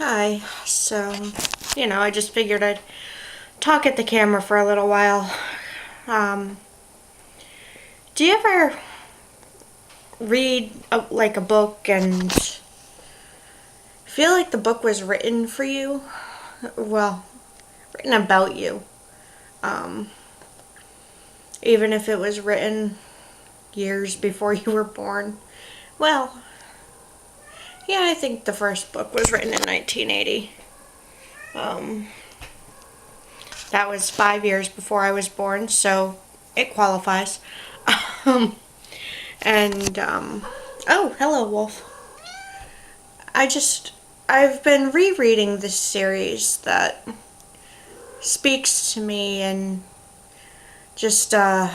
Hi. I just figured I'd talk at the camera for a little while. Um, do you ever read like a book and feel like the book was written for you? Well, written about you. Um, Even if it was written years before you were born. Well, yeah, I think the first book was written in 1980. Um, that was 5 years before I was born, so it qualifies. Um, oh, hello, Wolf. I just, I've been rereading this series that speaks to me in just kind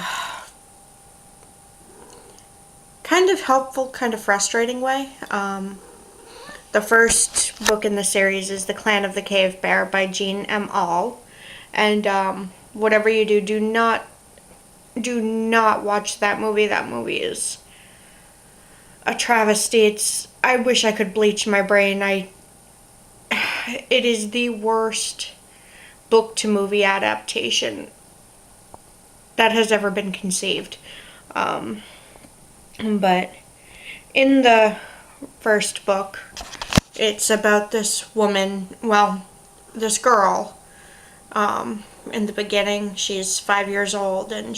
of helpful, kind of frustrating way. The first book in the series is The Clan of the Cave Bear by Jean M. Auel. And whatever you do, do not watch that movie. That movie is a travesty. I wish I could bleach my brain. It is the worst book to movie adaptation that has ever been conceived. But in the first book, it's about this woman, well, this girl. In the beginning, she's 5 years old, and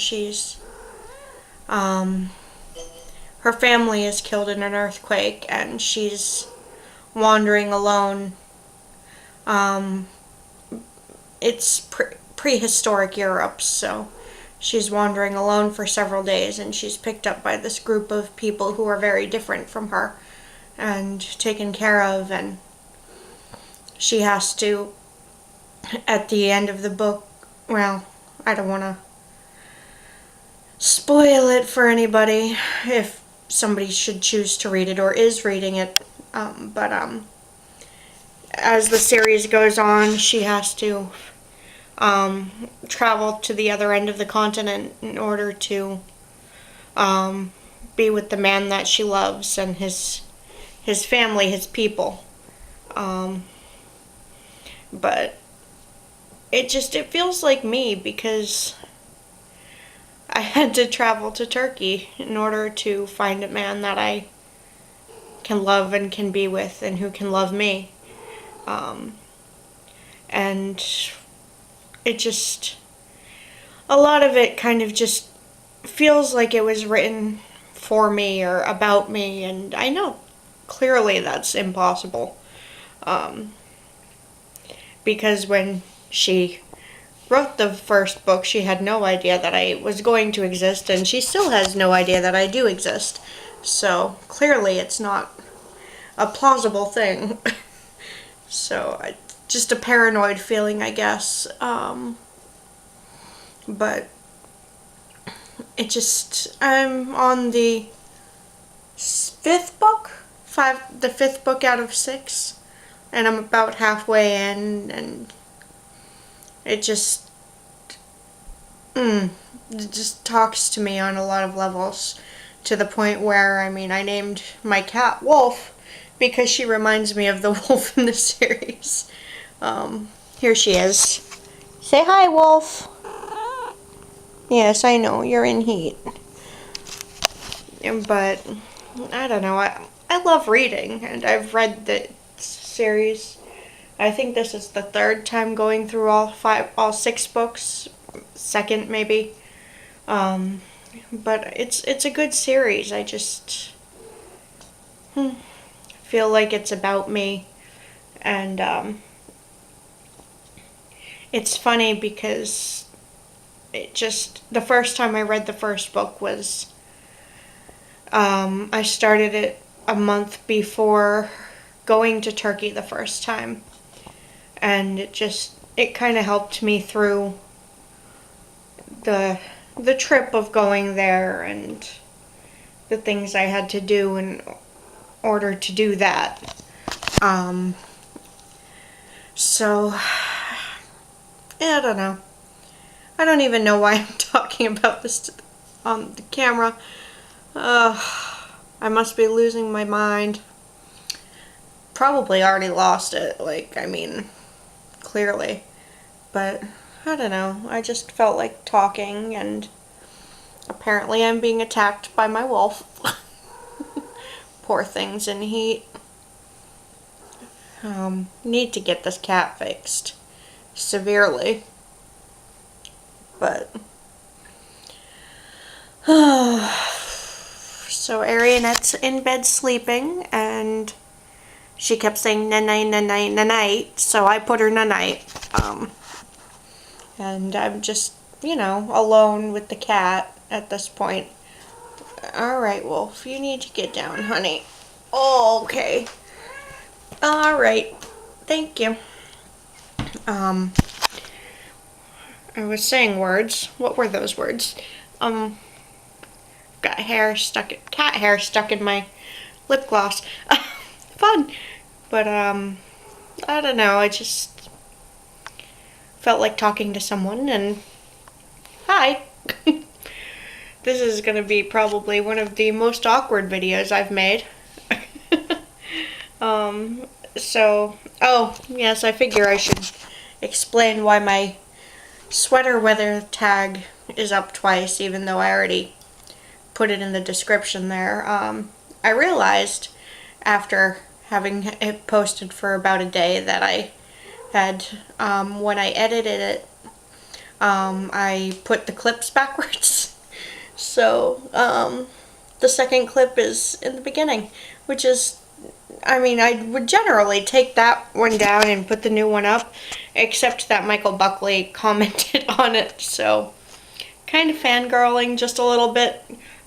her family is killed in an earthquake, and she's wandering alone. Um, it's prehistoric Europe, so she's wandering alone for several days, and she's picked up by this group of people who are very different from her and taken care of, and she has to, at the end of the book, well, I don't want to spoil it for anybody if somebody should choose to read it or is reading it, but as the series goes on, she has to travel to the other end of the continent in order to be with the man that she loves and his family, his people. But it feels like me because I had to travel to Turkey in order to find a man that I can love and can be with and who can love me. And it just, a lot of it kind of just feels like it was written for me or about me, and I know clearly that's impossible. Um, because when she wrote the first book, she had no idea that I was going to exist, and she still has no idea that I do exist. So clearly it's not a plausible thing. Just a paranoid feeling, I guess. But I'm on the the fifth book out of six, and I'm about halfway in, and it just, it just talks to me on a lot of levels, to the point where, I mean, I named my cat Wolf because she reminds me of the wolf in the series. Here she is. Say hi, Wolf. Yes, I know, you're in heat. But, I don't know, I love reading, and I've read the series. I think this is the third time going through all six books. Second, maybe. But it's a good series. I just feel like it's about me, and it's funny because the first time I read the first book was, I started it a month before going to Turkey the first time, and it kind of helped me through the trip of going there and the things I had to do in order to do that. So, I don't know. I don't even know why I'm talking about this on the camera. I must be losing my mind. probably already lost it, like, I mean, clearly. But, I don't know, I just felt like talking, and apparently I'm being attacked by my wolf. Poor thing's in heat. Need to get this cat fixed. Severely. But... So Arianette's in bed sleeping, and she kept saying na-night, na-night, na-night, so I put her na-night. And I'm just, you know, alone with the cat at this point. Alright, Wolf, you need to get down, honey. Oh, okay. Alright, thank you. I was saying words. What were those words? Got cat hair stuck in my lip gloss. Fun. But, I don't know, I just felt like talking to someone, and hi. This is gonna be probably one of the most awkward videos I've made. Oh, yes, I figure I should explain why my sweater weather tag is up twice, even though I already put it in the description there. I realized after having it posted for about a day that I had, when I edited it, I put the clips backwards. So, the second clip is in the beginning, which is, I mean, I would generally take that one down and put the new one up, except that Michael Buckley commented on it, so kind of fangirling just a little bit,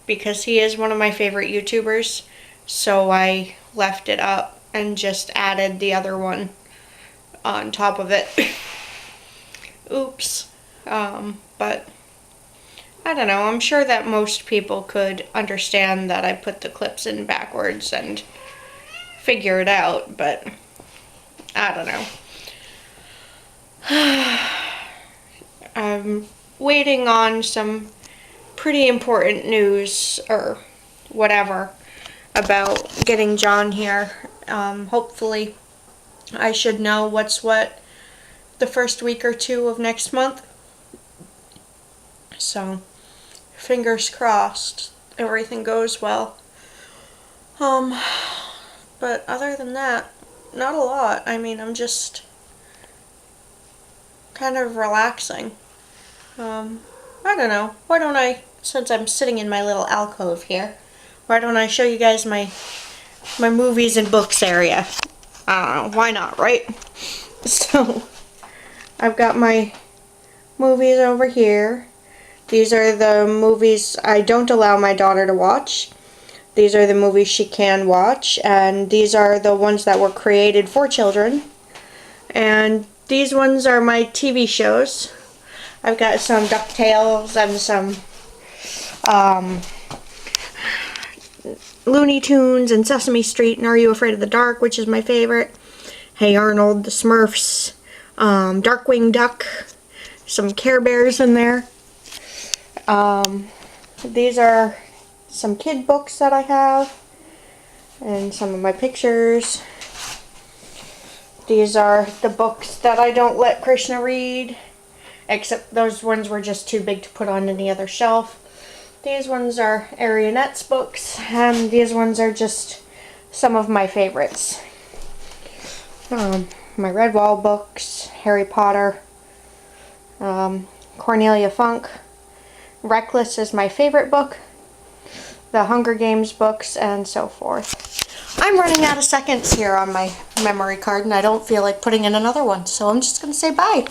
because he is one of my favorite YouTubers, so I left it up and just added the other one on top of it. Oops. But I don't know, I'm sure that most people could understand that I put the clips in backwards and figure it out, but I don't know. I'm waiting on some pretty important news, or whatever, about getting John here. Hopefully I should know what's what the first week or two of next month. So, fingers crossed, everything goes well. But other than that, not a lot. I mean, I'm just kind of relaxing. I don't know. Why don't I, since I'm sitting in my little alcove here, why don't I show you guys my movies and books area? I don't know. Why not, right? So, I've got my movies over here. These are the movies I don't allow my daughter to watch. These are the movies she can watch, and these are the ones that were created for children. And these ones are my TV shows. I've got some DuckTales and some Looney Tunes and Sesame Street and Are You Afraid of the Dark, which is my favorite. Hey Arnold, the Smurfs, Darkwing Duck, some Care Bears in there. These are some kid books that I have, and some of my pictures. These are the books that I don't let Krishna read, except those ones were just too big to put on any other shelf. These ones are Arianette's books, and these ones are just some of my favorites. My Redwall books, Harry Potter, Cornelia Funk. Reckless is my favorite book, the Hunger Games books, and so forth. I'm running out of seconds here on my memory card, and I don't feel like putting in another one, so I'm just going to say bye.